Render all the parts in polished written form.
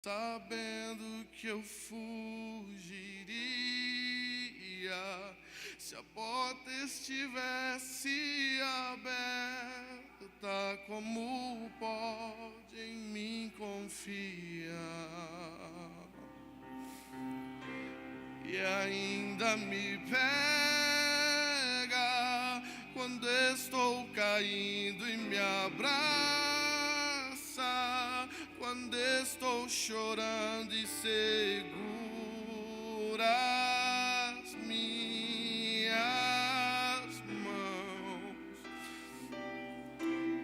sabendo que eu fugiria se a porta estivesse aberta. Como pode em mim confiar e ainda me pega quando estou caindo e me abraça quando estou chorando e segura as minhas mãos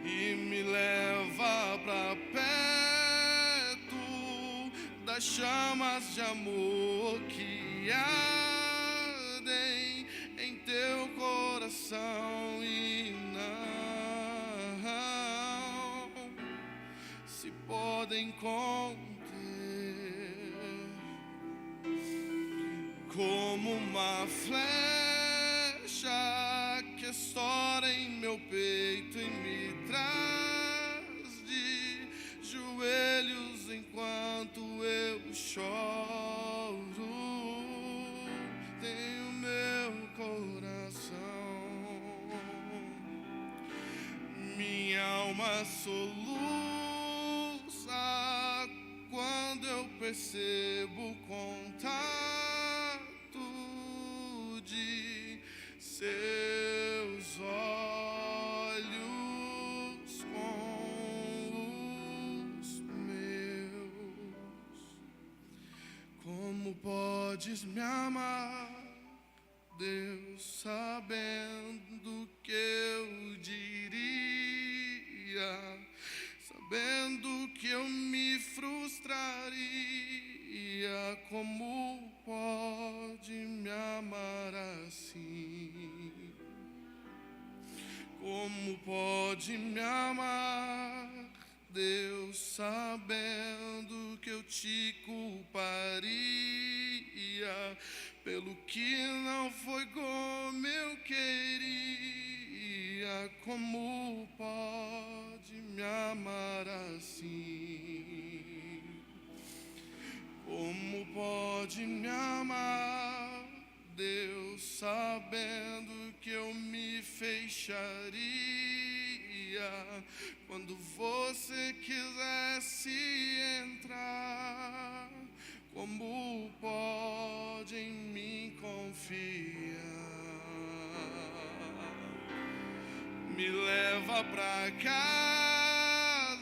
e me leva pra perto das chamas de amor que ardem em teu coração e não se podem conter. Como uma flecha que estoura em meu peito e me traz de joelhos enquanto eu choro. Tenho meu coração, minha alma soluça quando eu percebo o contato de seus olhos com os meus. Como podes me amar, Deus, sabendo que eu diria, sabendo que eu me frustraria? Como pode me amar assim? Como pode me amar, Deus, sabendo que eu te culparia pelo que não foi como eu queria? Como pode me amar assim? Como pode me amar, Deus, sabendo que eu me fecharia quando você quisesse entrar? Como pode em mim confiar? Me leva pra casa,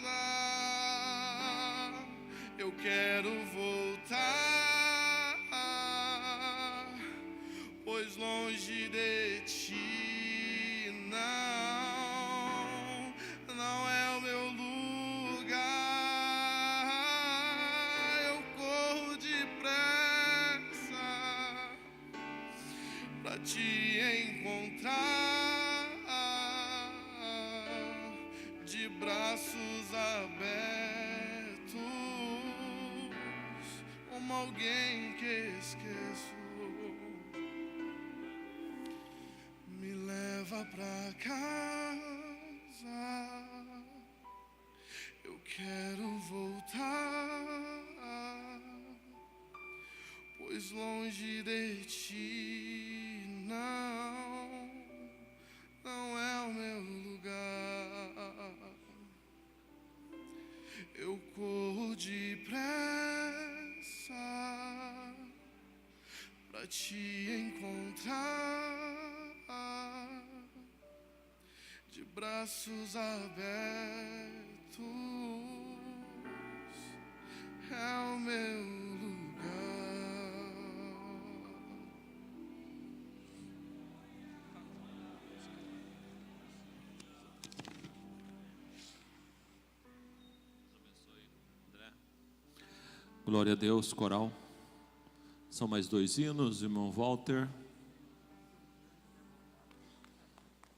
eu quero voltar, pois longe de ti não é o meu lugar. Eu corro depressa pra te encontrar, de braços abertos, como alguém que esqueço. Me leva pra casa, eu quero voltar, pois longe de ti não é o meu lugar. Eu corro depressa pra te encontrar, de braços abertos, é o meu lugar. Glória a Deus, coral. São mais 2 hinos, irmão Walter.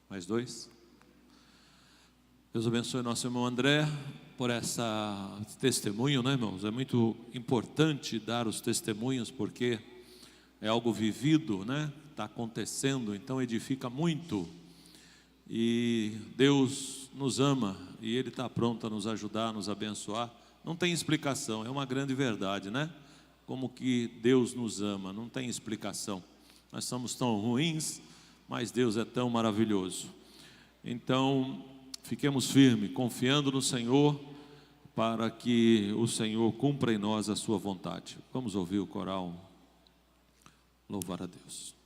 Mais 2. Deus abençoe nosso irmão André por esse testemunho, né, irmãos? É muito importante dar os testemunhos porque é algo vivido, né? Está acontecendo, então edifica muito. E Deus nos ama e Ele está pronto a nos ajudar, a nos abençoar. Não tem explicação, é uma grande verdade, né? Como que Deus nos ama, não tem explicação. Nós somos tão ruins, mas Deus é tão maravilhoso. Então, fiquemos firmes, confiando no Senhor, para que o Senhor cumpra em nós a sua vontade. Vamos ouvir o coral. Louvar a Deus.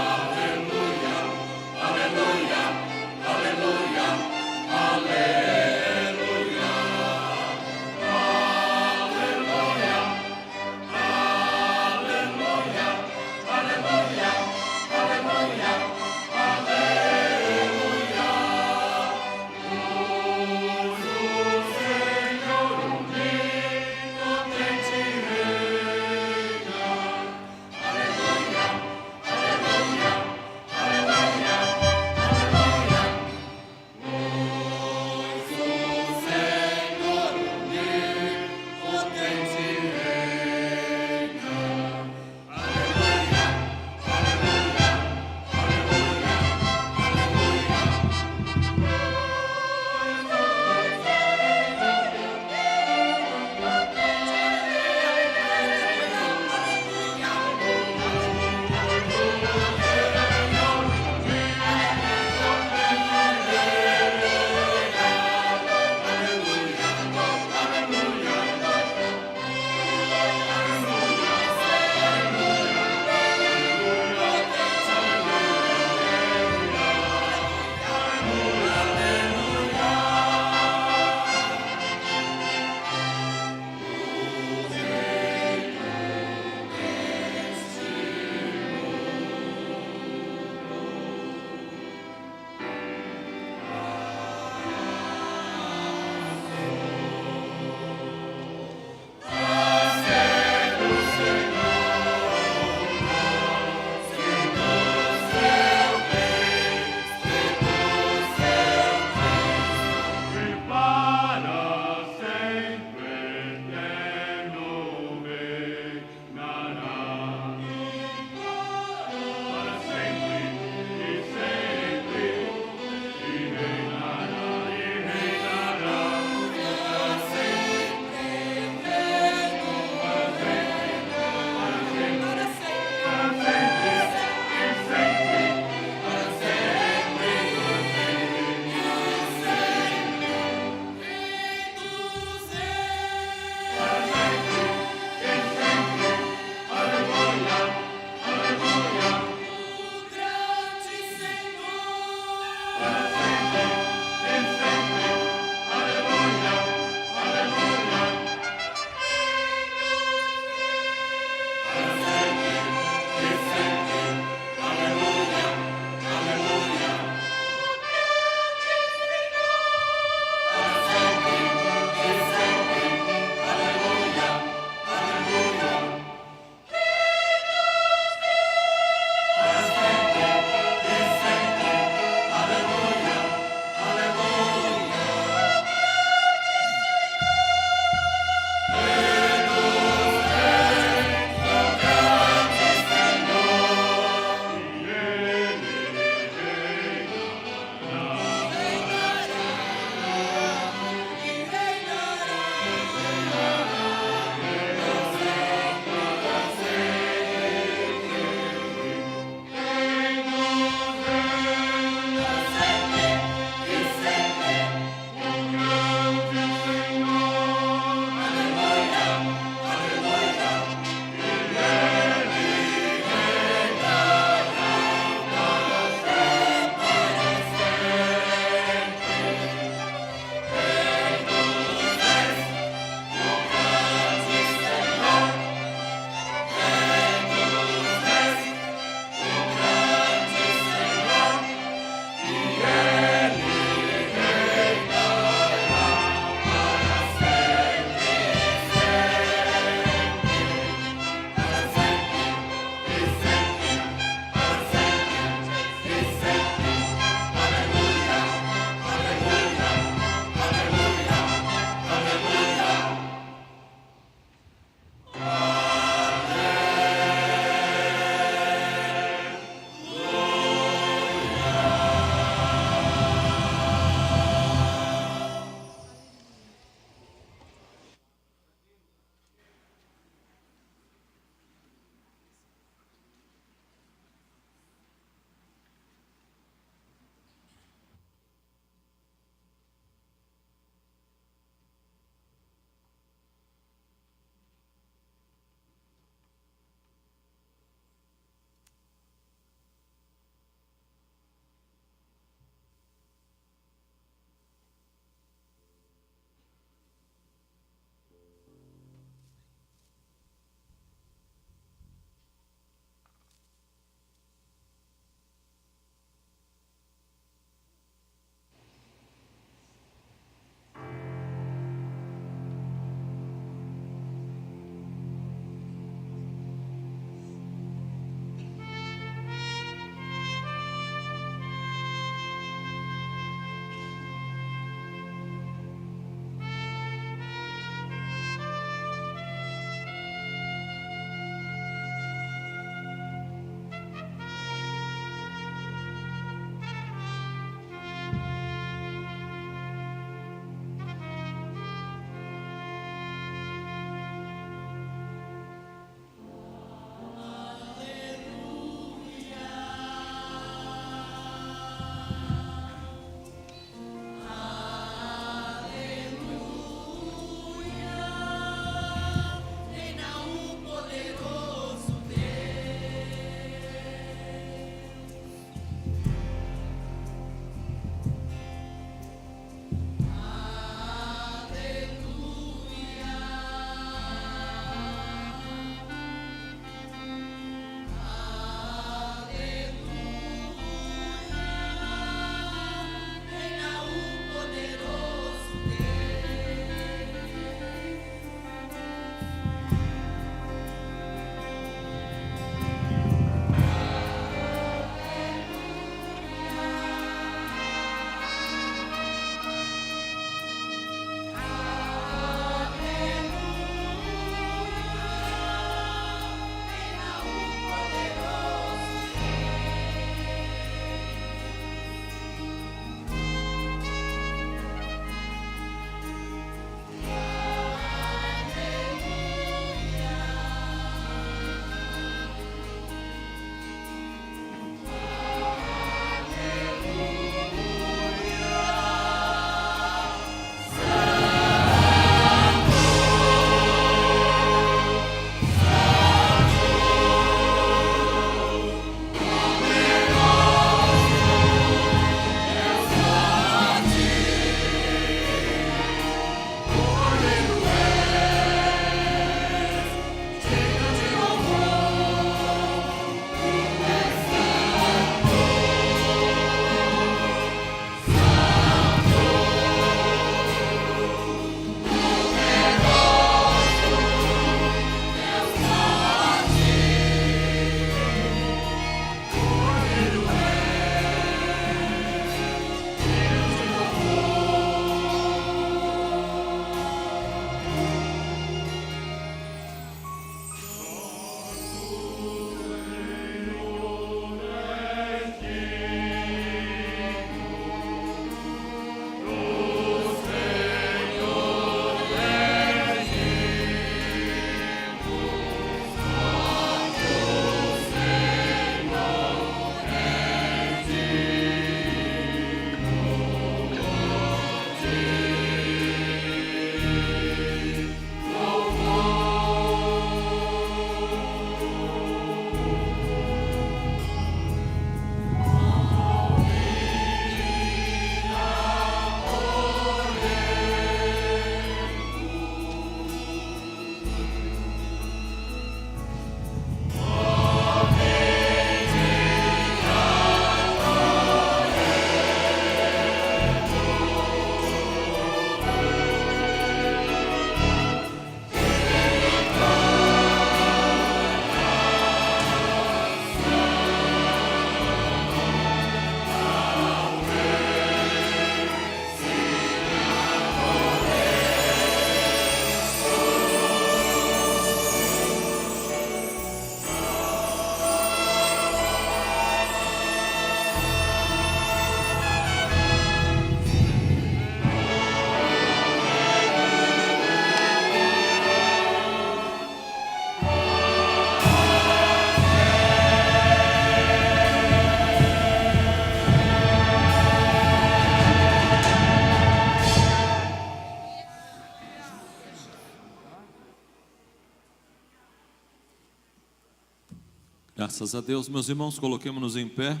Graças a Deus, meus irmãos, coloquemos-nos em pé.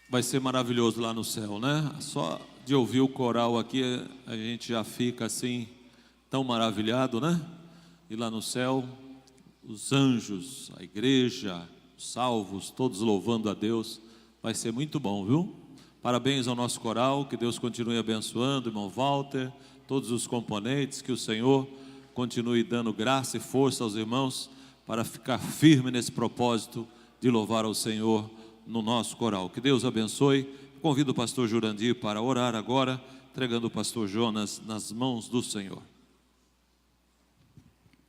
Vai ser maravilhoso lá no céu, né? Só de ouvir o coral aqui, a gente já fica assim, tão maravilhado, né? E lá no céu, os anjos, a igreja, os salvos, todos louvando a Deus, vai ser muito bom, viu? Parabéns ao nosso coral, que Deus continue abençoando, irmão Walter, todos os componentes, que o Senhor continue dando graça e força aos irmãos, para ficar firme nesse propósito de louvar ao Senhor no nosso coral. Que Deus abençoe. Convido o pastor Jurandir para orar agora, entregando o pastor Jonas nas mãos do Senhor.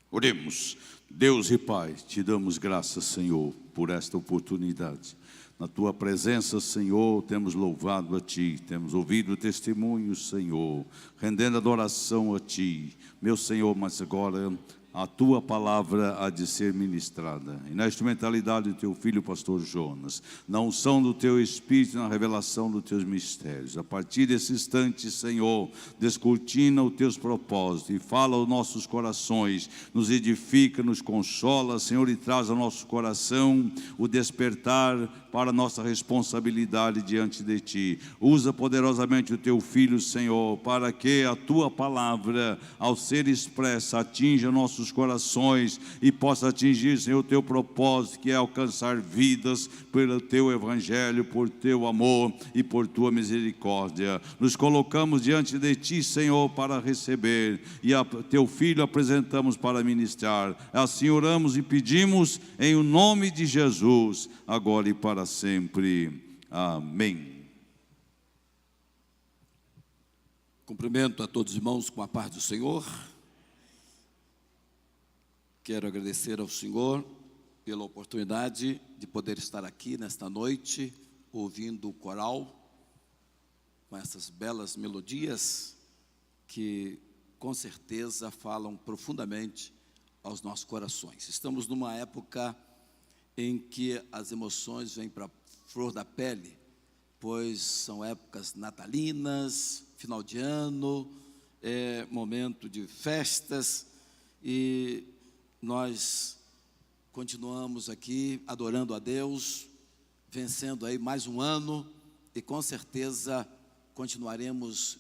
Oremos. Deus e Pai, te damos graças, Senhor, por esta oportunidade. Na tua presença, Senhor, temos louvado a Ti, temos ouvido testemunhos, Senhor, rendendo adoração a Ti, meu Senhor, mas agora a Tua palavra há de ser ministrada, e na instrumentalidade do Teu Filho, pastor Jonas, na unção do Teu Espírito, na revelação dos Teus mistérios. A partir desse instante, Senhor, descortina os Teus propósitos e fala aos nossos corações, nos edifica, nos consola, Senhor, e traz ao nosso coração o despertar para a nossa responsabilidade diante de Ti. Usa poderosamente o Teu Filho, Senhor, para que a Tua palavra, ao ser expressa, atinja nossos corações e possa atingir, Senhor, o Teu propósito, que é alcançar vidas pelo Teu Evangelho, por Teu amor e por Tua misericórdia. Nos colocamos diante de Ti, Senhor, para receber, e a Teu Filho apresentamos para ministrar. Assim oramos e pedimos em o nome de Jesus, agora e para sempre. Amém. Cumprimento a todos os irmãos com a paz do Senhor. Quero agradecer ao Senhor pela oportunidade de poder estar aqui nesta noite, ouvindo o coral, com essas belas melodias que com certeza falam profundamente aos nossos corações. Estamos numa época em que as emoções vêm para a flor da pele, pois são épocas natalinas, final de ano, momento de festas, e nós continuamos aqui adorando a Deus, vencendo aí mais um ano, e com certeza continuaremos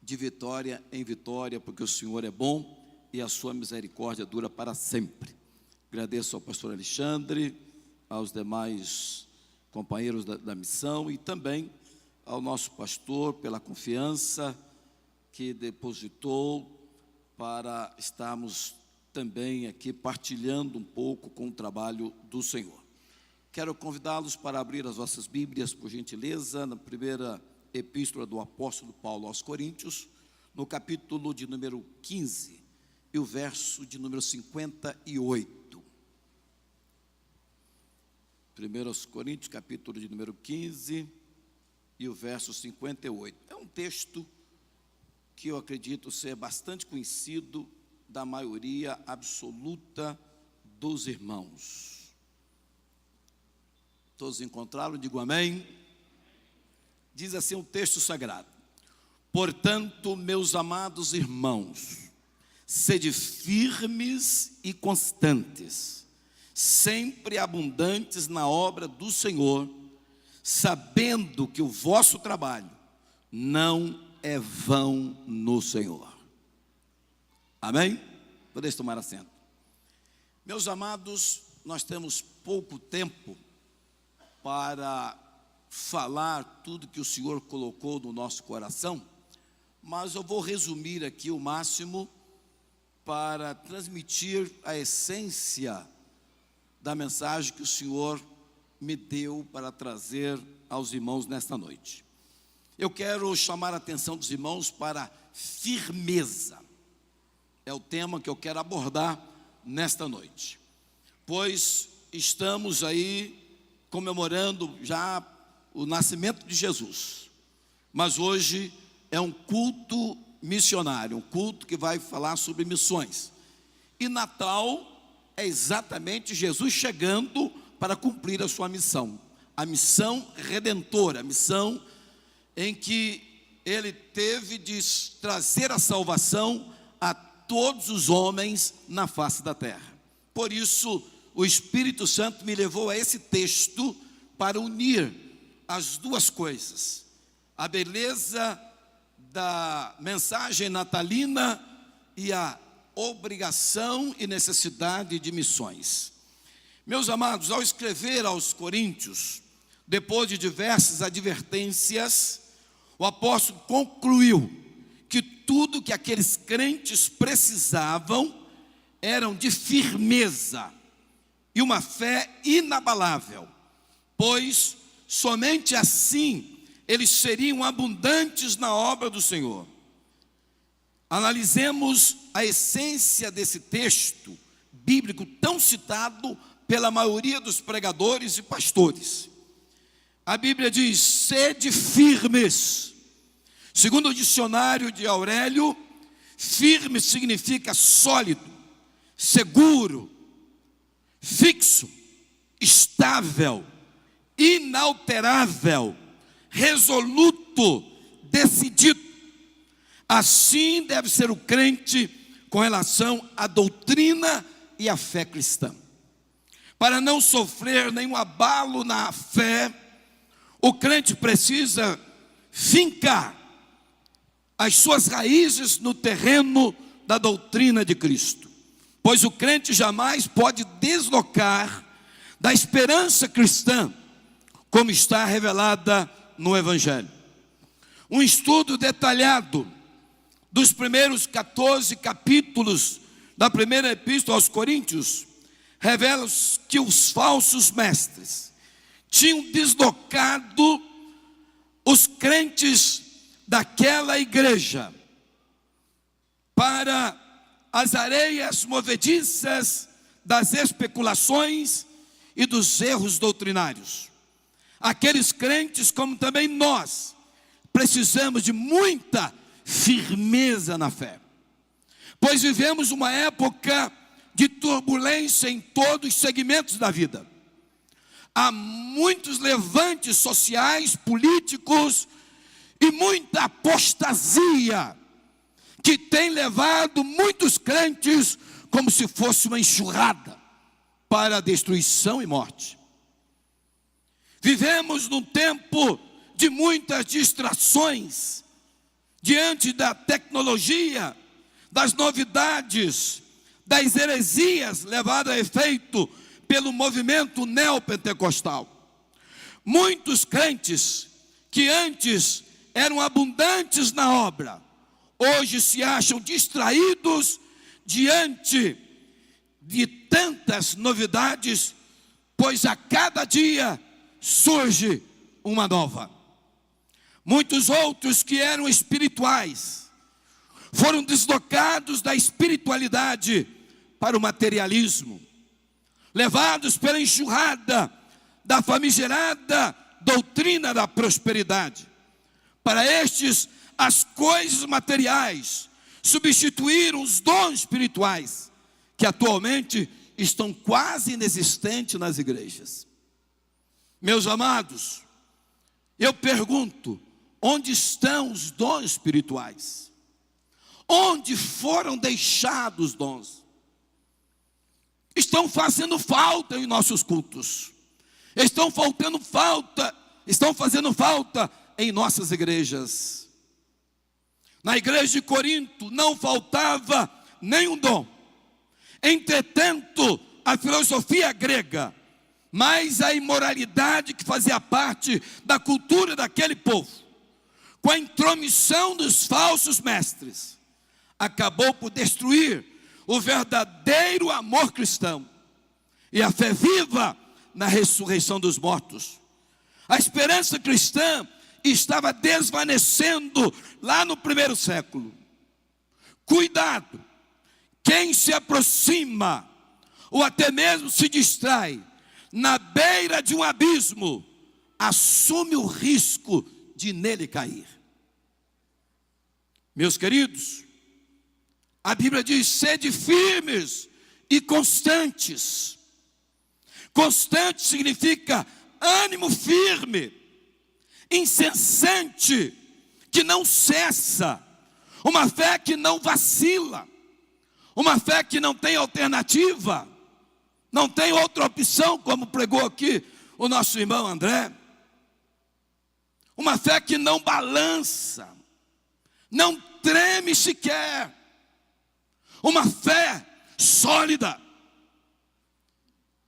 de vitória em vitória, porque o Senhor é bom e a sua misericórdia dura para sempre. Agradeço ao pastor Alexandre, aos demais companheiros da missão e também ao nosso pastor pela confiança que depositou para estarmos também aqui partilhando um pouco com o trabalho do Senhor. Quero convidá-los para abrir as vossas Bíblias, por gentileza, na primeira epístola do apóstolo Paulo aos Coríntios, no capítulo de número 15 e o verso de número 58. 1 Coríntios, capítulo de número 15 e o verso 58. É um texto que eu acredito ser bastante conhecido da maioria absoluta dos irmãos. Todos encontraram? Digo amém. Diz assim o texto sagrado: portanto, meus amados irmãos, sede firmes e constantes, sempre abundantes na obra do Senhor, sabendo que o vosso trabalho não é vão no Senhor. Amém? Podeis tomar assento. Meus amados, nós temos pouco tempo para falar tudo que o Senhor colocou no nosso coração, mas eu vou resumir aqui o máximo para transmitir a essência da mensagem que o Senhor me deu para trazer aos irmãos nesta noite. Eu quero chamar a atenção dos irmãos para firmeza. É o tema que eu quero abordar nesta noite, pois estamos aí comemorando já o nascimento de Jesus, mas hoje é um culto missionário, um culto que vai falar sobre missões, e Natal é exatamente Jesus chegando para cumprir a sua missão, a missão redentora, a missão em que Ele teve de trazer a salvação a todos os homens na face da terra. Por isso, o Espírito Santo me levou a esse texto para unir as duas coisas: a beleza da mensagem natalina e a obrigação e necessidade de missões. Meus amados, ao escrever aos Coríntios, depois de diversas advertências, o apóstolo concluiu que tudo que aqueles crentes precisavam eram de firmeza e uma fé inabalável, pois somente assim eles seriam abundantes na obra do Senhor. Analisemos a essência desse texto bíblico tão citado pela maioria dos pregadores e pastores. A Bíblia diz: sede firmes. Segundo o dicionário de Aurélio, firme significa sólido, seguro, fixo, estável, inalterável, resoluto, decidido. Assim deve ser o crente com relação à doutrina e à fé cristã. Para não sofrer nenhum abalo na fé, o crente precisa fincar as suas raízes no terreno da doutrina de Cristo, pois o crente jamais pode deslocar da esperança cristã, como está revelada no Evangelho. Um estudo detalhado dos primeiros 14 capítulos da primeira epístola aos Coríntios revela que os falsos mestres tinham deslocado os crentes daquela igreja para as areias movediças das especulações e dos erros doutrinários. Aqueles crentes, como também nós, precisamos de muita firmeza na fé, pois vivemos uma época de turbulência em todos os segmentos da vida. Há muitos levantes sociais, políticos e muita apostasia que tem levado muitos crentes como se fosse uma enxurrada para a destruição e morte. Vivemos num tempo de muitas distrações diante da tecnologia, das novidades, das heresias levadas a efeito pelo movimento neopentecostal. Muitos crentes que antes eram abundantes na obra, hoje se acham distraídos diante de tantas novidades, pois a cada dia surge uma nova. Muitos outros que eram espirituais foram deslocados da espiritualidade para o materialismo, levados pela enxurrada da famigerada doutrina da prosperidade. Para estes, as coisas materiais substituíram os dons espirituais, que atualmente estão quase inexistentes nas igrejas. Meus amados, eu pergunto: onde estão os dons espirituais? Onde foram deixados os dons? Estão fazendo falta em nossos cultos, estão fazendo falta em nossas igrejas. Na igreja de Corinto não faltava nenhum dom. Entretanto, a filosofia grega, mas a imoralidade que fazia parte da cultura daquele povo, com a intromissão dos falsos mestres, acabou por destruir o verdadeiro amor cristão e a fé viva na ressurreição dos mortos. A esperança cristã estava desvanecendo lá no primeiro século. Cuidado, quem se aproxima ou até mesmo se distrai na beira de um abismo, assume o risco de nele cair. Meus queridos, a Bíblia diz: sede firmes e constantes. Constante significa ânimo firme, incessante, que não cessa, uma fé que não vacila, uma fé que não tem alternativa. não tem outra opção, como pregou aqui o nosso irmão André. Uma fé que não balança, não treme sequer. Uma fé sólida.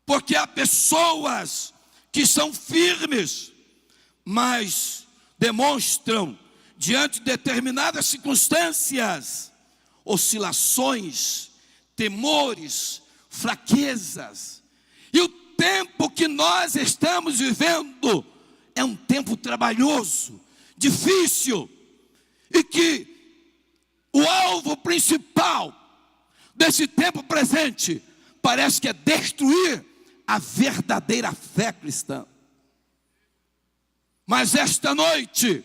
Porque há pessoas que são firmes, mas demonstram, diante de determinadas circunstâncias, oscilações, temores, fraquezas. E o tempo que nós estamos vivendo é um tempo trabalhoso, difícil, e que o alvo principal desse tempo presente parece que é destruir a verdadeira fé cristã. Mas esta noite,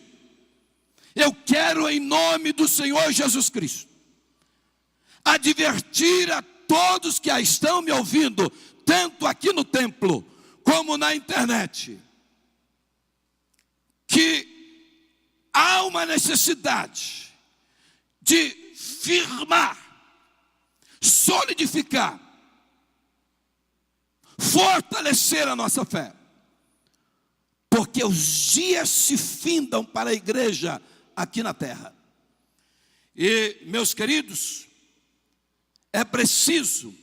eu quero, em nome do Senhor Jesus Cristo, advertir a todos que estão me ouvindo, tanto aqui no templo, como na internet, que há uma necessidade de firmar, solidificar, fortalecer a nossa fé. Porque os dias se findam para a igreja aqui na terra. E, meus queridos, é preciso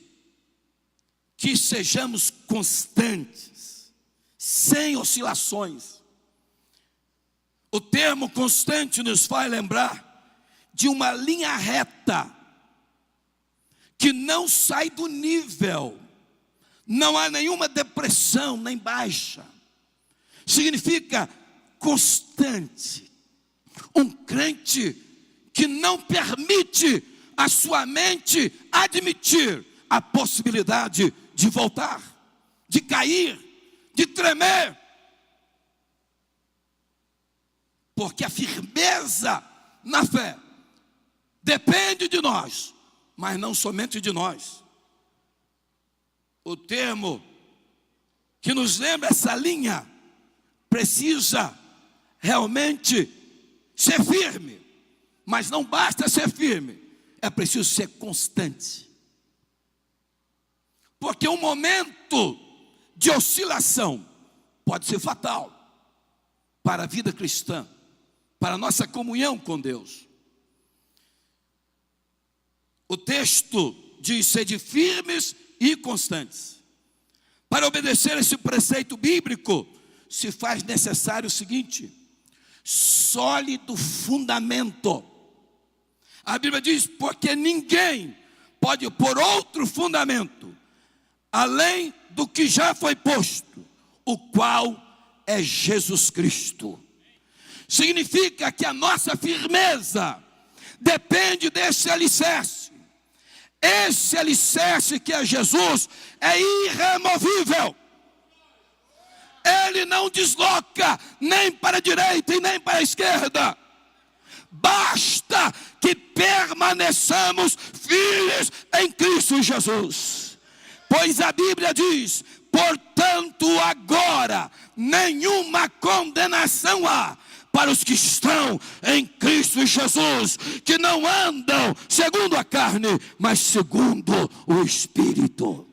que sejamos constantes, sem oscilações. O termo constante nos faz lembrar de uma linha reta, que não sai do nível, não há nenhuma depressão, nem baixa. Significa constante. Um crente que não permite a sua mente admitir a possibilidade de voltar, de cair, de tremer. Porque a firmeza na fé depende de nós, mas não somente de nós. O termo que nos lembra essa linha precisa realmente ser firme, mas não basta ser firme, é preciso ser constante. Porque um momento de oscilação pode ser fatal para a vida cristã, para a nossa comunhão com Deus. O texto diz: sede firmes e constantes. Para obedecer esse preceito bíblico, se faz necessário o seguinte: sólido fundamento. A Bíblia diz: porque ninguém pode pôr outro fundamento além do que já foi posto, o qual é Jesus Cristo. Significa que a nossa firmeza depende desse alicerce. Esse alicerce que é Jesus é irremovível. Ele não desloca nem para a direita e nem para a esquerda. Basta que permaneçamos firmes em Cristo Jesus. Pois a Bíblia diz: portanto agora nenhuma condenação há para os que estão em Cristo Jesus, que não andam segundo a carne, mas segundo o Espírito.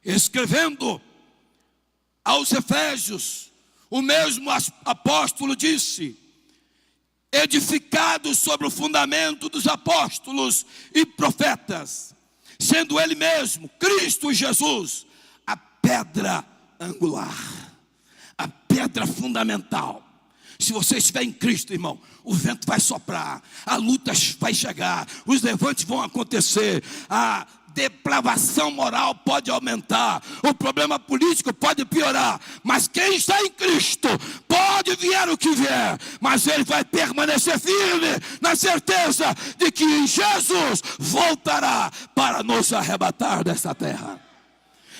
Escrevendo aos Efésios, o mesmo apóstolo disse: edificados sobre o fundamento dos apóstolos e profetas, sendo ele mesmo, Cristo Jesus, a pedra angular, a pedra fundamental. Se você estiver em Cristo, irmão, o vento vai soprar, a luta vai chegar, os levantes vão acontecer, a depravação moral pode aumentar, o problema político pode piorar, mas quem está em Cristo, pode vier o que vier, mas ele vai permanecer firme, na certeza de que Jesus voltará para nos arrebatar desta terra.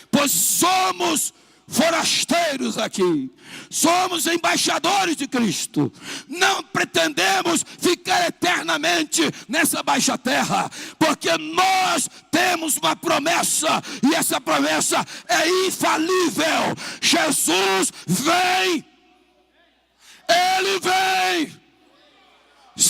Pois somos forasteiros aqui, somos embaixadores de Cristo, não pretendemos ficar eternamente nessa baixa terra, porque nós temos uma promessa, e essa promessa é infalível. Jesus vem, Ele vem.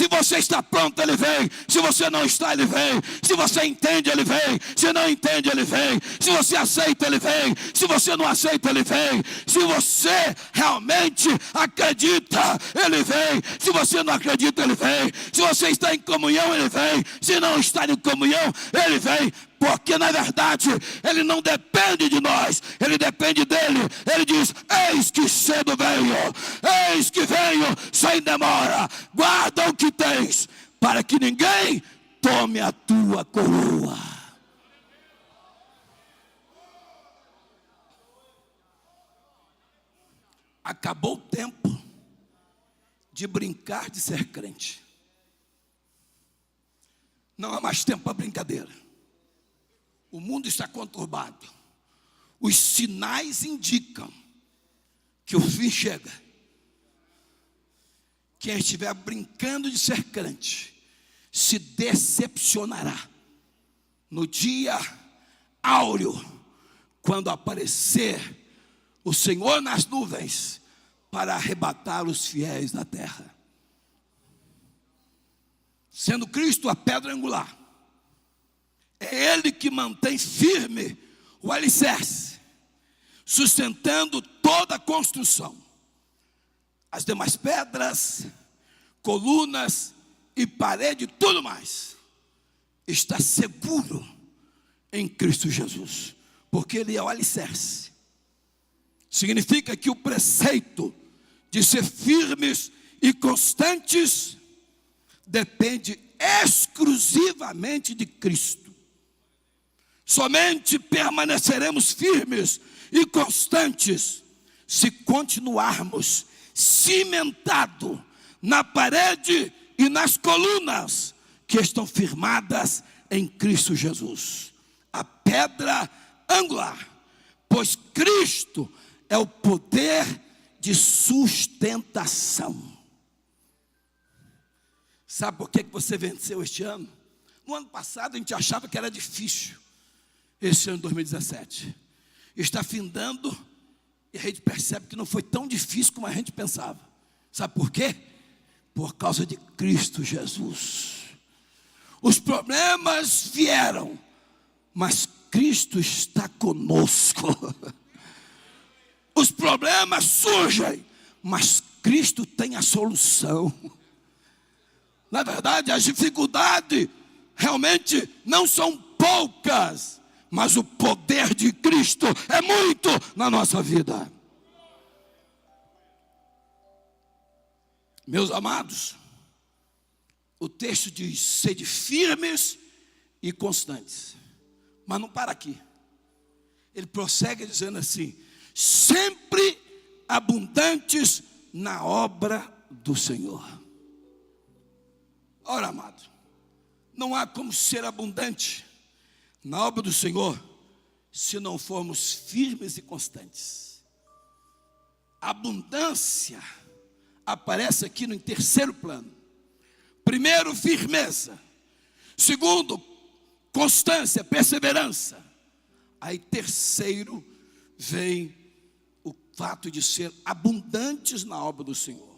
Se você está pronto, Ele vem. Se você não está, Ele vem. Se você entende, Ele vem. Se não entende, Ele vem. Se você aceita, Ele vem. Se você não aceita, Ele vem. Se você realmente acredita, Ele vem. Se você não acredita, Ele vem. Se você está em comunhão, Ele vem. Se não está em comunhão, Ele vem. Porque na verdade Ele não depende de nós, Ele depende dele. Ele diz: eis que cedo venho, eis que venho sem demora. Guarda o que tens, para que ninguém tome a tua coroa. Acabou o tempo de brincar de ser crente. Não há mais tempo para brincadeira. O mundo está conturbado. Os sinais indicam que o fim chega. Quem estiver brincando de ser crente se decepcionará no dia áureo, quando aparecer o Senhor nas nuvens para arrebatar os fiéis da terra. Sendo Cristo a pedra angular, é Ele que mantém firme o alicerce, sustentando toda a construção. As demais pedras, colunas e parede, tudo mais, está seguro em Cristo Jesus, porque Ele é o alicerce. Significa que o preceito de ser firmes e constantes depende exclusivamente de Cristo. Somente permaneceremos firmes e constantes se continuarmos cimentados na parede e nas colunas que estão firmadas em Cristo Jesus, a pedra angular, pois Cristo é o poder de sustentação. Sabe por que você venceu este ano? No ano passado a gente achava que era difícil. Esse ano de 2017 está findando e a gente percebe que não foi tão difícil como a gente pensava. Sabe por quê? Por causa de Cristo Jesus. Os problemas vieram, mas Cristo está conosco. Os problemas surgem, mas Cristo tem a solução. Na verdade, as dificuldades realmente não são poucas, mas o poder de Cristo é muito na nossa vida. Meus amados, o texto diz: sede firmes e constantes. Mas não para aqui. Ele prossegue dizendo assim: sempre abundantes na obra do Senhor. Ora, amado, não há como ser abundante na obra do Senhor se não formos firmes e constantes. A abundância aparece aqui no terceiro plano. Primeiro, firmeza. Segundo, constância, perseverança. Aí terceiro vem o fato de ser abundantes na obra do Senhor.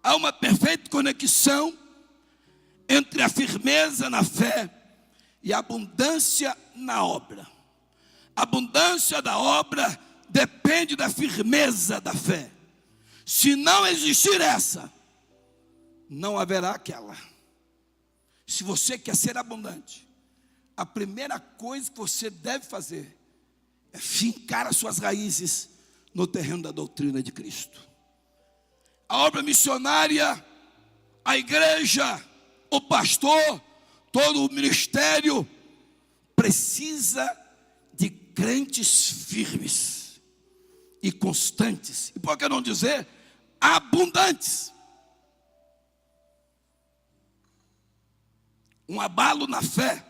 Há uma perfeita conexão entre a firmeza na fé e a abundância na obra. A abundância da obra depende da firmeza da fé. Se não existir essa, não haverá aquela. Se você quer ser abundante, a primeira coisa que você deve fazer é fincar as suas raízes no terreno da doutrina de Cristo. A obra missionária, a igreja, o pastor, todo o ministério precisa de crentes firmes e constantes. E por que não dizer abundantes? Um abalo na fé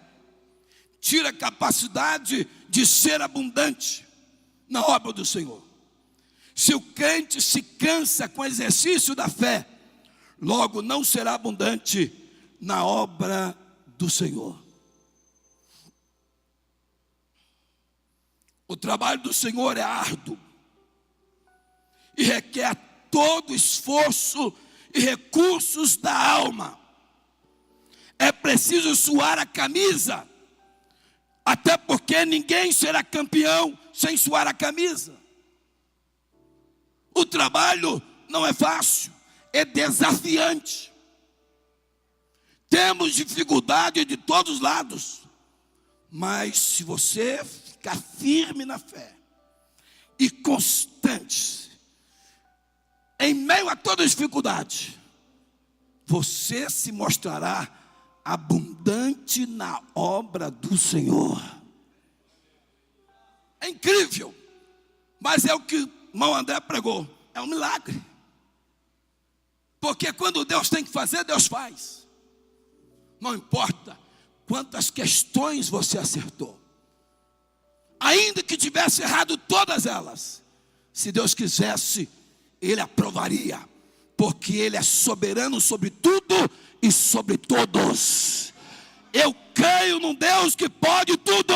tira a capacidade de ser abundante na obra do Senhor. Se o crente se cansa com o exercício da fé, logo não será abundante na obra do Senhor. O trabalho do Senhor é árduo e requer todo esforço e recursos da alma. É preciso suar a camisa, até porque ninguém será campeão sem suar a camisa. O trabalho não é fácil, é desafiante. Temos dificuldade de todos os lados, mas se você ficar firme na fé e constante, em meio a toda dificuldade, você se mostrará abundante na obra do Senhor. É incrível, mas é o que o irmão André pregou, é um milagre. Porque quando Deus tem que fazer, Deus faz. Não importa quantas questões você acertou, ainda que tivesse errado todas elas, se Deus quisesse, Ele aprovaria, porque Ele é soberano sobre tudo e sobre todos. Eu creio num Deus que pode tudo,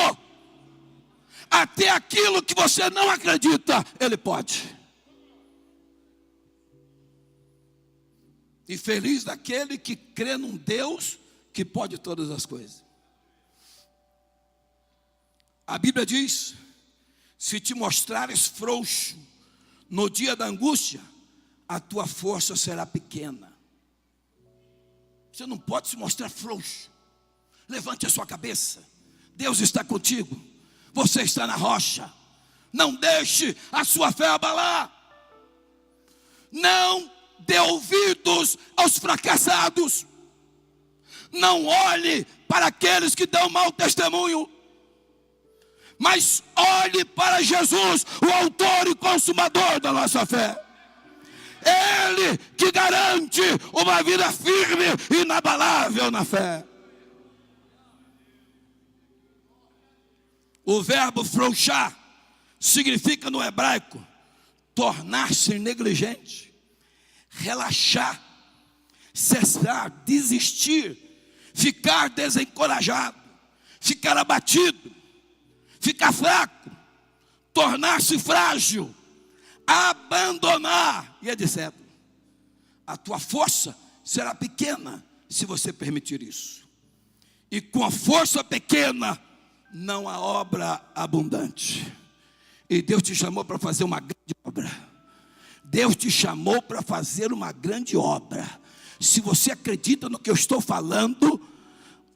até aquilo que você não acredita, Ele pode. E feliz daquele que crê num Deus que pode todas as coisas. A Bíblia diz: se te mostrares frouxo no dia da angústia, a tua força será pequena. Você não pode se mostrar frouxo. Levante a sua cabeça. Deus está contigo. Você está na rocha. Não deixe a sua fé abalar. Não dê ouvidos aos fracassados. Não olhe para aqueles que dão mau testemunho, mas olhe para Jesus, o autor e consumador da nossa fé. Ele que garante uma vida firme e inabalável na fé. O verbo frouxar significa no hebraico tornar-se negligente, relaxar, cessar, desistir, ficar desencorajado, ficar abatido, ficar fraco, tornar-se frágil, abandonar e etc. A tua força será pequena se você permitir isso. E com a força pequena não há obra abundante. E Deus te chamou para fazer uma grande obra. Deus te chamou para fazer uma grande obra. Se você acredita no que eu estou falando,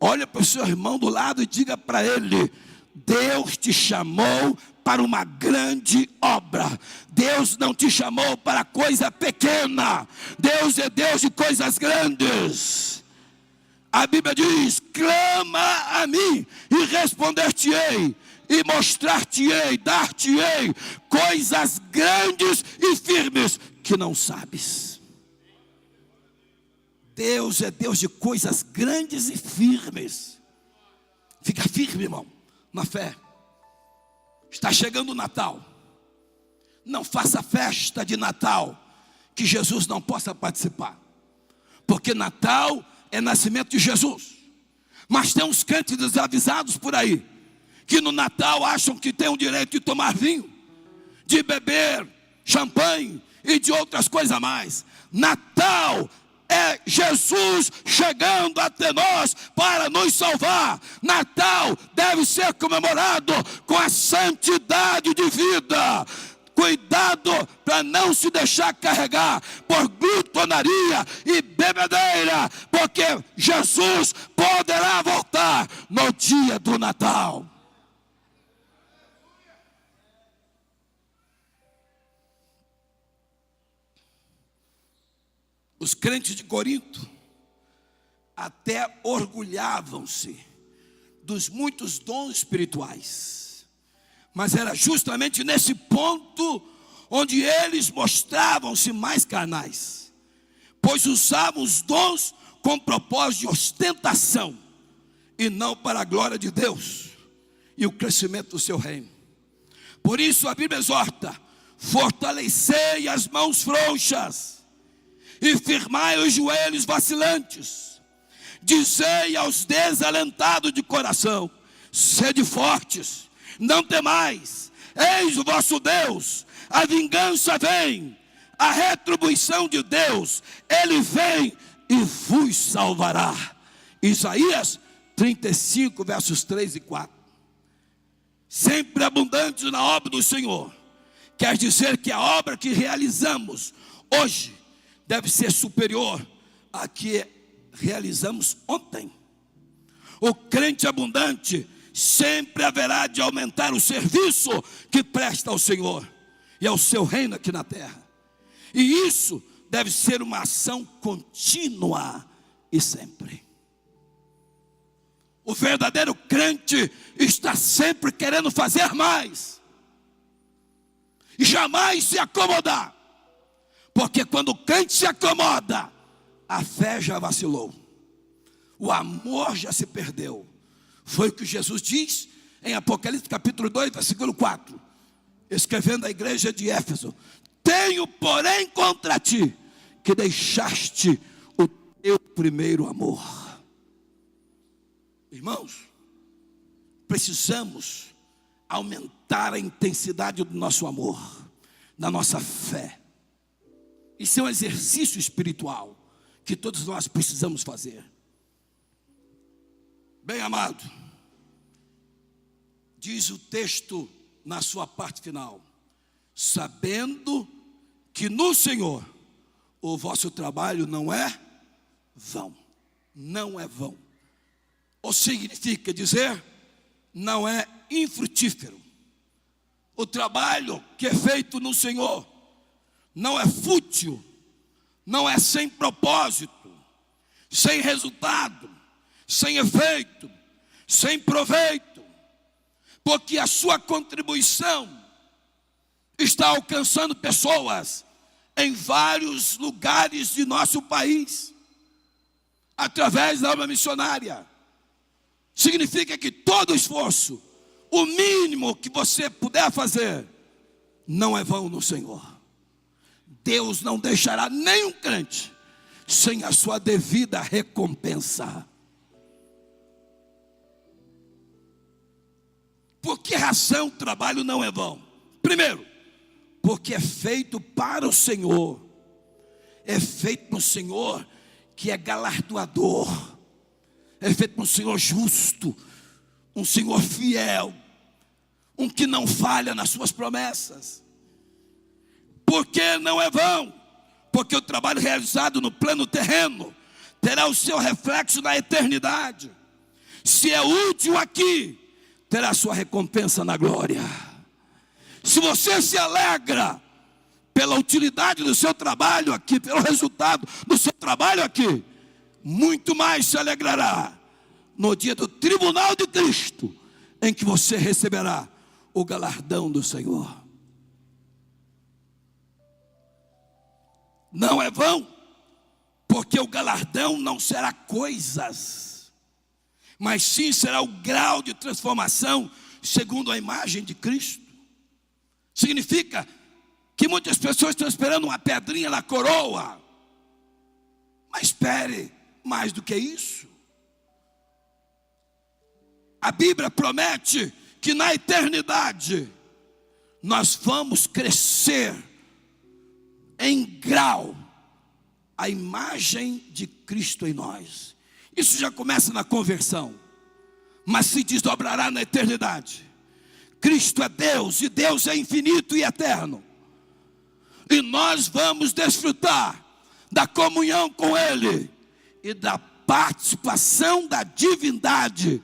olha para o seu irmão do lado e diga para ele: Deus te chamou para uma grande obra. Deus não te chamou para coisa pequena. Deus é Deus de coisas grandes. A Bíblia diz: clama a mim e responder-te-ei, e mostrar-te-ei, dar-te-ei coisas grandes e firmes que não sabes. Deus é Deus de coisas grandes e firmes. Fica firme, irmão, na fé. Está chegando o Natal. Não faça festa de Natal que Jesus não possa participar, porque Natal é nascimento de Jesus. Mas tem uns crentes desavisados por aí, que no Natal acham que tem o direito de tomar vinho, de beber champanhe e de outras coisas a mais. Natal é Jesus chegando até nós para nos salvar. Natal deve ser comemorado com a santidade de vida. Cuidado para não se deixar carregar por glutonaria e bebedeira, porque Jesus poderá voltar no dia do Natal. Os crentes de Corinto até orgulhavam-se dos muitos dons espirituais, mas era justamente nesse ponto onde eles mostravam-se mais carnais, pois usavam os dons com propósito de ostentação e não para a glória de Deus e o crescimento do seu reino. Por isso a Bíblia exorta: fortalecei as mãos frouxas e firmai os joelhos vacilantes. Dizei aos desalentados de coração: sede fortes, não temais, eis o vosso Deus, a vingança vem, a retribuição de Deus, Ele vem e vos salvará. Isaías 35, versos 3 e 4. Sempre abundante na obra do Senhor, quer dizer que a obra que realizamos hoje deve ser superior à que realizamos ontem. O crente abundante sempre haverá de aumentar o serviço que presta ao Senhor e ao seu reino aqui na terra. E isso deve ser uma ação contínua e sempre. O verdadeiro crente está sempre querendo fazer mais e jamais se acomodar, porque quando o crente se acomoda, a fé já vacilou, o amor já se perdeu. Foi o que Jesus diz em Apocalipse capítulo 2, versículo 4, escrevendo à igreja de Éfeso: tenho, porém, contra ti que deixaste o teu primeiro amor. Irmãos, precisamos aumentar a intensidade do nosso amor, da nossa fé. Isso é um exercício espiritual que todos nós precisamos fazer. Bem amado, diz o texto na sua parte final: sabendo que no Senhor o vosso trabalho não é vão. Não é vão. Ou significa dizer, não é infrutífero. O trabalho que é feito no Senhor não é fútil, não é sem propósito, sem resultado, sem efeito, sem proveito, porque a sua contribuição está alcançando pessoas em vários lugares de nosso país, através da obra missionária. Significa que todo esforço, o mínimo que você puder fazer, não é vão no Senhor. Deus não deixará nenhum crente sem a sua devida recompensa. Por que razão o trabalho não é vão? Primeiro, porque é feito para o Senhor. É feito no Senhor que é galardoador. É feito para um Senhor justo, um Senhor fiel, um que não falha nas suas promessas. Por que não é vão? Porque o trabalho realizado no plano terreno terá o seu reflexo na eternidade. Se é útil aqui, terá sua recompensa na glória. Se você se alegra pela utilidade do seu trabalho aqui, pelo resultado do seu trabalho aqui, muito mais se alegrará no dia do tribunal de Cristo, em que você receberá o galardão do Senhor. Não é vão, porque o galardão não será coisas, mas sim será o grau de transformação segundo a imagem de Cristo. Significa que muitas pessoas estão esperando uma pedrinha na coroa, mas espere mais do que isso. A Bíblia promete que na eternidade nós vamos crescer em grau a imagem de Cristo em nós. Isso já começa na conversão, mas se desdobrará na eternidade. Cristo é Deus e Deus é infinito e eterno, e nós vamos desfrutar da comunhão com Ele e da participação da divindade.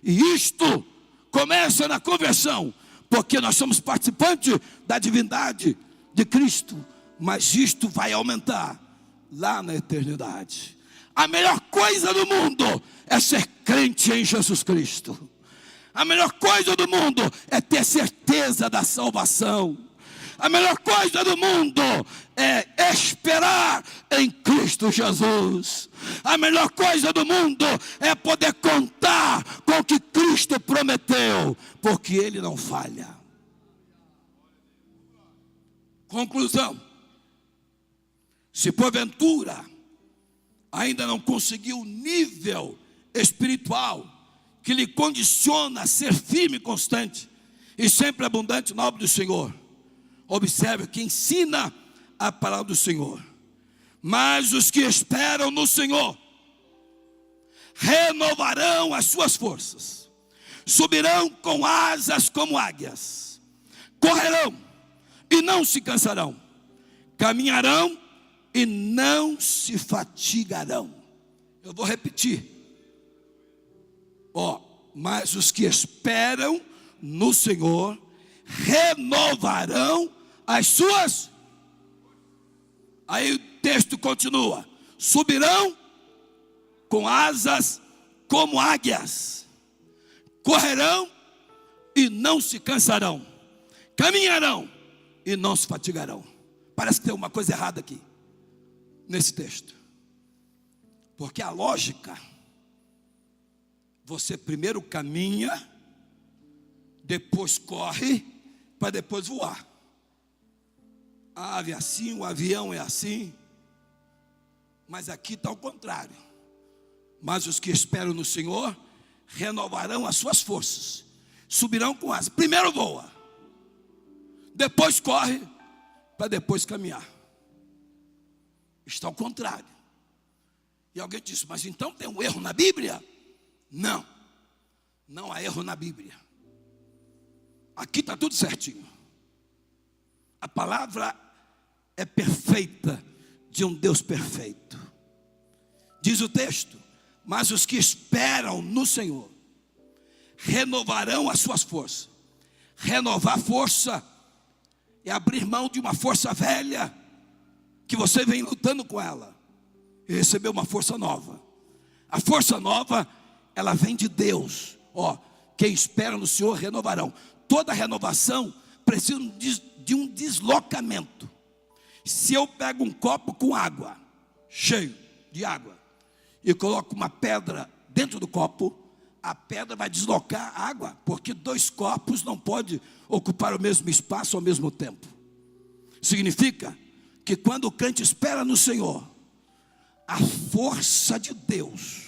E isto começa na conversão, porque nós somos participantes da divindade de Cristo, mas isto vai aumentar lá na eternidade. A melhor coisa do mundo é ser crente em Jesus Cristo. A melhor coisa do mundo é ter certeza da salvação. A melhor coisa do mundo é esperar em Cristo Jesus. A melhor coisa do mundo é poder contar com o que Cristo prometeu, porque Ele não falha. Conclusão: se porventura ainda não conseguiu o nível espiritual que lhe condiciona a ser firme e constante e sempre abundante na obra do Senhor, observe que ensina a palavra do Senhor. Mas os que esperam no Senhor renovarão as suas forças, subirão com asas como águias, correrão e não se cansarão, caminharão e não se fatigarão. Eu vou repetir. Mas os que esperam no Senhor renovarão as suas. Aí o texto continua: subirão com asas como águias, correrão e não se cansarão, caminharão e não se fatigarão. Parece que tem uma coisa errada aqui nesse texto, porque a lógica, você primeiro caminha, depois corre, para depois voar. A ave é assim, o avião é assim, mas aqui está ao contrário. Mas os que esperam no Senhor renovarão as suas forças, subirão com asas. Primeiro voa, depois corre, para depois caminhar. Está ao contrário. E alguém disse: mas então tem um erro na Bíblia? Não, não há erro na Bíblia. Aqui está tudo certinho. A palavra é perfeita, de um Deus perfeito. Diz o texto: mas os que esperam no Senhor renovarão as suas forças. Renovar força é abrir mão de uma força velha, que você vem lutando com ela, e receber uma força nova. A força nova, ela vem de Deus. Quem espera no Senhor renovarão. Toda renovação precisa de um deslocamento. Se eu pego um copo com água, cheio de água, e coloco uma pedra dentro do copo, a pedra vai deslocar a água, porque dois copos não podem ocupar o mesmo espaço ao mesmo tempo. Significa que quando o crente espera no Senhor, a força de Deus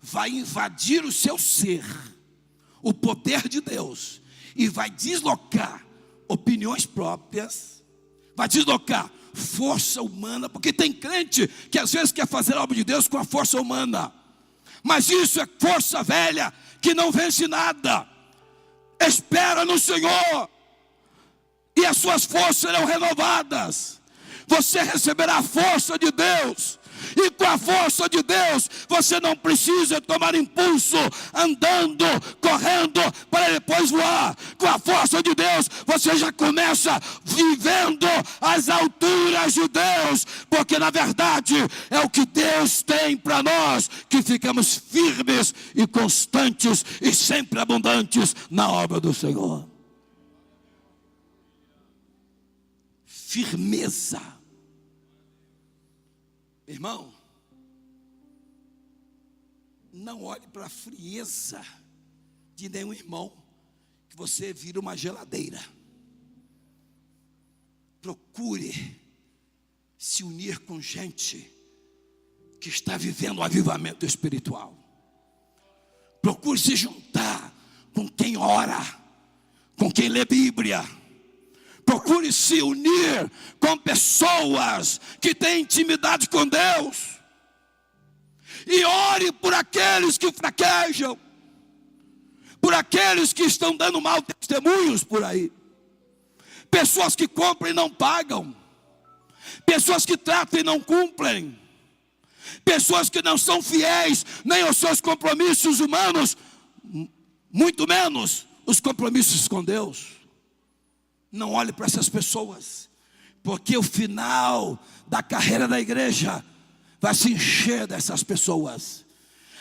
vai invadir o seu ser, o poder de Deus, e vai deslocar opiniões próprias, vai deslocar força humana, porque tem crente que às vezes quer fazer a obra de Deus com a força humana, mas isso é força velha, que não vence nada. Espera no Senhor, e as suas forças serão renovadas. Você receberá a força de Deus, e com a força de Deus, você não precisa tomar impulso, andando, correndo, para depois voar. Com a força de Deus, você já começa vivendo as alturas de Deus, porque na verdade é o que Deus tem para nós, que ficamos firmes e constantes e sempre abundantes na obra do Senhor. Firmeza. Irmão, não olhe para a frieza de nenhum irmão, que você vira uma geladeira. Procure se unir com gente que está vivendo um avivamento espiritual. Procure se juntar com quem ora, com quem lê Bíblia. Procure se unir com pessoas que têm intimidade com Deus. E ore por aqueles que fraquejam, por aqueles que estão dando maus testemunhos por aí. Pessoas que compram e não pagam. Pessoas que tratam e não cumprem. Pessoas que não são fiéis nem aos seus compromissos humanos, muito menos os compromissos com Deus. Não olhe para essas pessoas, porque o final da carreira da igreja vai se encher dessas pessoas.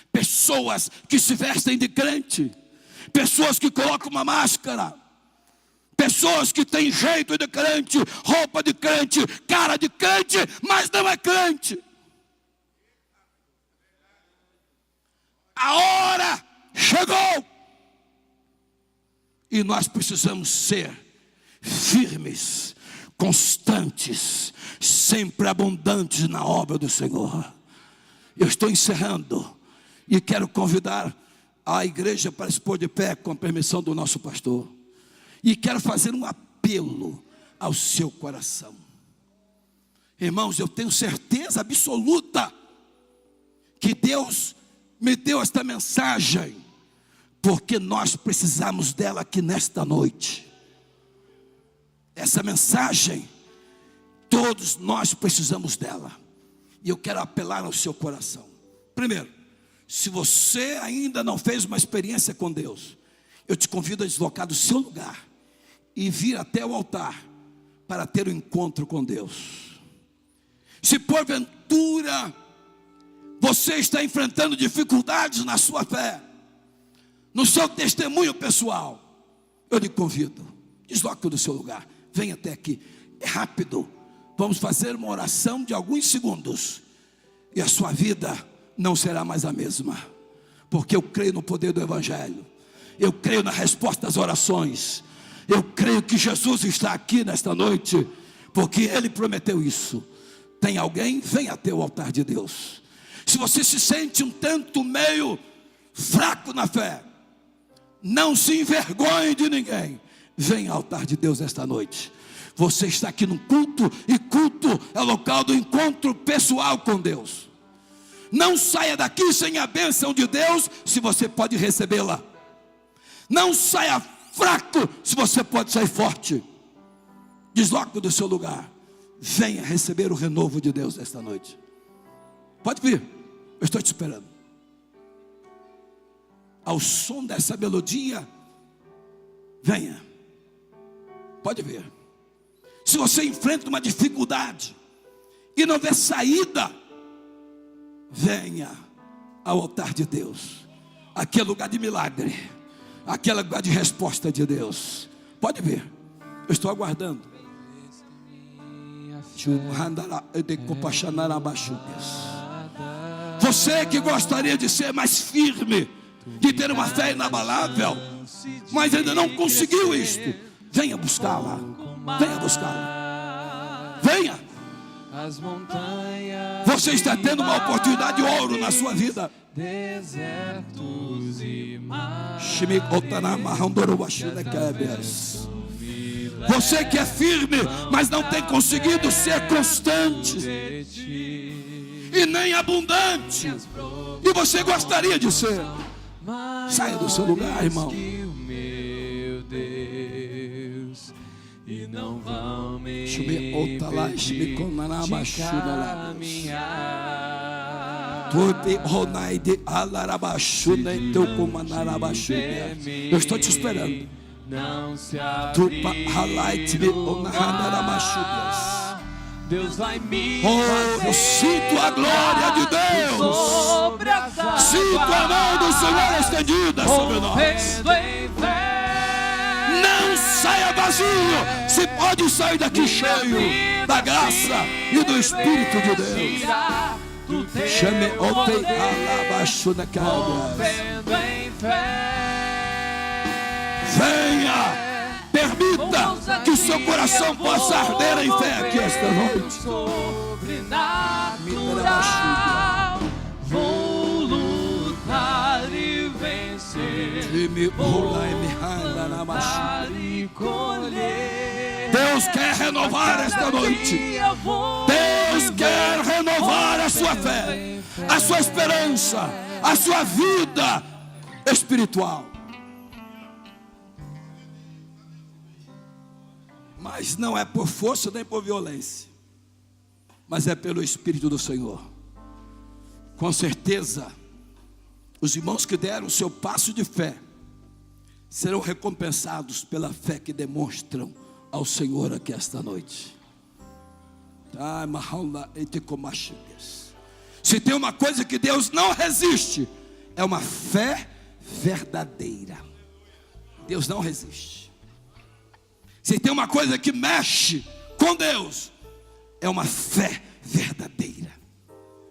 Pessoas que se vestem de crente, pessoas que colocam uma máscara, pessoas que têm jeito de crente, roupa de crente, cara de crente, mas não é crente. A hora chegou, e nós precisamos ser firmes, constantes, sempre abundantes na obra do Senhor. Eu estou encerrando e quero convidar a igreja para se pôr de pé, com a permissão do nosso pastor, e quero fazer um apelo ao seu coração. Irmãos, eu tenho certeza absoluta que Deus me deu esta mensagem, porque nós precisamos dela aqui nesta noite. Essa mensagem, todos nós precisamos dela. E eu quero apelar ao seu coração. Primeiro, se você ainda não fez uma experiência com Deus, eu te convido a deslocar do seu lugar e vir até o altar para ter um encontro com Deus. Se porventura você está enfrentando dificuldades na sua fé, no seu testemunho pessoal, eu lhe convido, desloque do seu lugar, venha até aqui, é rápido. Vamos fazer uma oração de alguns segundos e a sua vida não será mais a mesma, porque eu creio no poder do Evangelho, eu creio na resposta às orações, eu creio que Jesus está aqui nesta noite, porque Ele prometeu isso. Tem alguém? Venha até o altar de Deus. Se você se sente um tanto meio fraco na fé, não se envergonhe de ninguém, venha ao altar de Deus esta noite. Você está aqui num culto, e culto é o local do encontro pessoal com Deus. Não saia daqui sem a bênção de Deus, se você pode recebê-la. Não saia fraco, se você pode sair forte. Desloque do seu lugar, venha receber o renovo de Deus esta noite. Pode vir, eu estou te esperando. Ao som dessa melodia, venha. Pode vir. Se você enfrenta uma dificuldade e não vê saída, venha ao altar de Deus. Aqui é lugar de milagre, aqui é lugar de resposta de Deus. Pode vir, eu estou aguardando. Você que gostaria de ser mais firme, de ter uma fé inabalável, mas ainda não conseguiu isto, venha buscá-la. Venha buscá-la. Venha. Você está tendo uma oportunidade de ouro na sua vida. Você que é firme, mas não tem conseguido ser constante e nem abundante, e você gostaria de ser, saia do seu lugar, irmão. E não vão me impedir de caminhar. Eu estou te esperando. Não se Deus vai me eu sinto a glória de Deus. Sinto a mão do Senhor estendida sobre nós. Não saia vazio. Se pode sair daqui cheio da graça e do Espírito de Deus. Chame o teu alabaixo da casa. Venha. Permita que o seu coração possa arder em fé aqui esta noite. Vou lutar e vencer. Deus quer renovar esta noite. Deus quer renovar a sua fé, a sua esperança, a sua vida espiritual. Mas não é por força nem por violência, mas é pelo Espírito do Senhor. Com certeza, os irmãos que deram o seu passo de fé serão recompensados pela fé que demonstram ao Senhor aqui esta noite. Se tem uma coisa que Deus não resiste, é uma fé verdadeira. Deus não resiste. Se tem uma coisa que mexe com Deus, é uma fé verdadeira.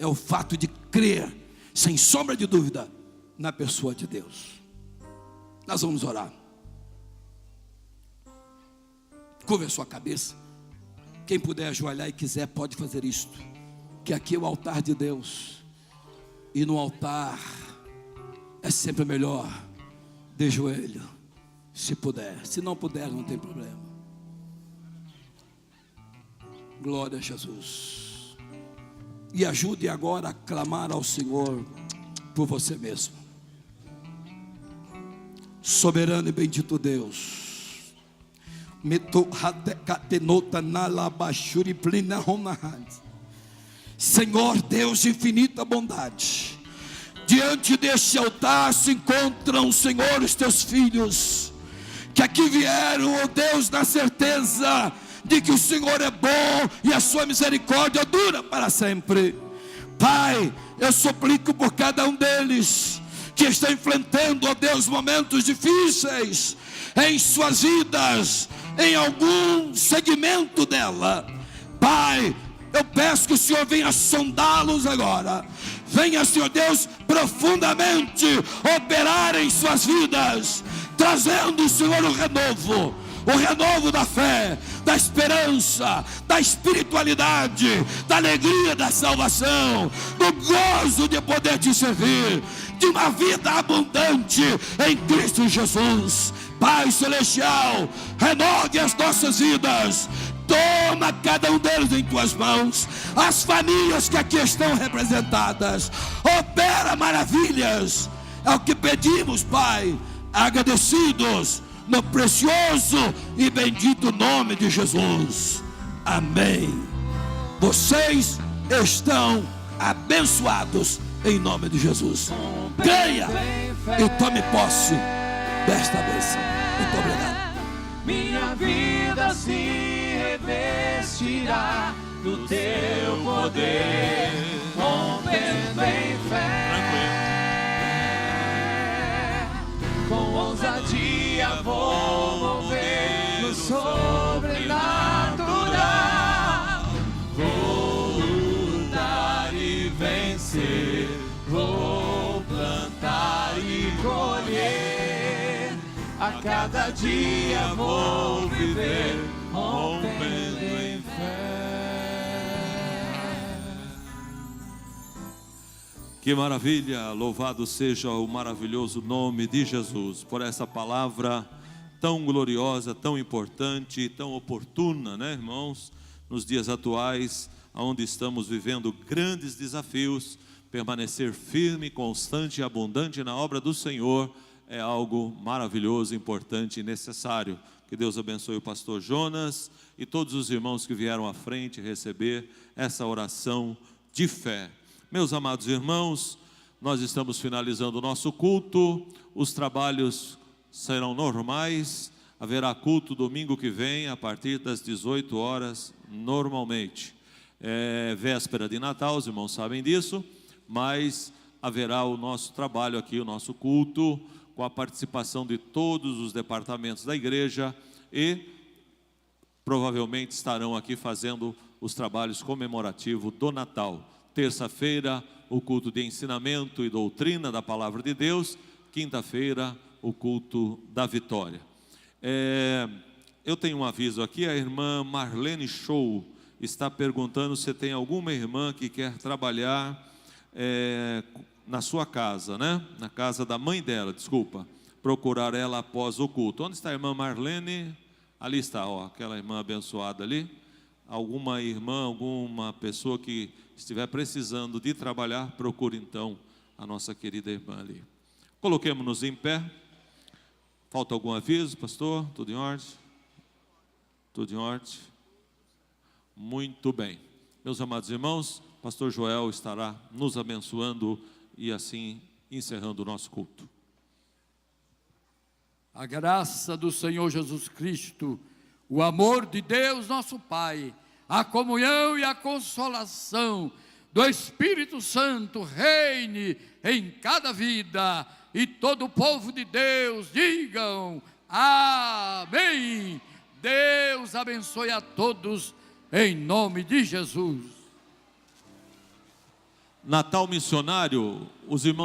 É o fato de crer, sem sombra de dúvida, na pessoa de Deus. Nós vamos orar. Curva a sua cabeça. Quem puder ajoelhar e quiser, pode fazer isto. Que aqui é o altar de Deus. E no altar é sempre melhor de joelho, se puder. Se não puder, não tem problema. Glória a Jesus. E ajude agora a clamar ao Senhor por você mesmo. Soberano e bendito Deus, Senhor Deus de infinita bondade, diante deste altar se encontram, Senhor, os teus filhos, que aqui vieram, ó Deus, na certeza de que o Senhor é bom e a sua misericórdia dura para sempre. Pai, eu suplico por cada um deles que está enfrentando, ó Deus, momentos difíceis em suas vidas, em algum segmento dela. Pai, eu peço que o Senhor venha sondá-los agora. Venha, Senhor Deus, profundamente operar em suas vidas, trazendo, Senhor, o renovo da fé, da esperança, da espiritualidade, da alegria da salvação, do gozo de poder te servir, de uma vida abundante em Cristo Jesus. Pai Celestial, renove as nossas vidas. Toma cada um deles em tuas mãos, as famílias que aqui estão representadas, opera maravilhas, é o que pedimos, Pai, agradecidos no precioso e bendito nome de Jesus, amém. Vocês estão abençoados em nome de Jesus. Creia e tome posse desta bênção. Muito obrigado. Minha vida se revestirá do teu poder, rompendo em fé, com ousadia vou mover no sobrenatural, vou lutar e vencer, vou plantar e colher, a cada dia vou viver, rompendo em fé. Que maravilha, louvado seja o maravilhoso nome de Jesus, por essa palavra tão gloriosa, tão importante, tão oportuna, né, irmãos? Nos dias atuais, onde estamos vivendo grandes desafios, permanecer firme, constante e abundante na obra do Senhor é algo maravilhoso, importante e necessário. Que Deus abençoe o pastor Jonas e todos os irmãos que vieram à frente receber essa oração de fé. Meus amados irmãos, nós estamos finalizando o nosso culto, os trabalhos serão normais, haverá culto domingo que vem, a partir das 18 horas, normalmente. É véspera de Natal, os irmãos sabem disso, mas haverá o nosso trabalho aqui, o nosso culto, com a participação de todos os departamentos da igreja e provavelmente estarão aqui fazendo os trabalhos comemorativos do Natal. Terça-feira, o culto de ensinamento e doutrina da palavra de Deus. Quinta-feira, o culto da vitória. Eu tenho um aviso aqui, a irmã Marlene Show está perguntando se tem alguma irmã que quer trabalhar na sua casa, né? Na casa da mãe dela, desculpa. Procurar ela após o culto. Onde está a irmã Marlene? Ali está, ó, aquela irmã abençoada ali. Alguma irmã, alguma pessoa que estiver precisando de trabalhar, procure então a nossa querida irmã ali. Coloquemos-nos em pé. Falta algum aviso, pastor? Tudo em ordem? Tudo em ordem? Muito bem. Meus amados irmãos, pastor Joel estará nos abençoando e assim encerrando o nosso culto. A graça do Senhor Jesus Cristo, o amor de Deus nosso Pai, a comunhão e a consolação do Espírito Santo reine em cada vida, e todo o povo de Deus digam amém. Deus abençoe a todos em nome de Jesus. Natal missionário, os irmãos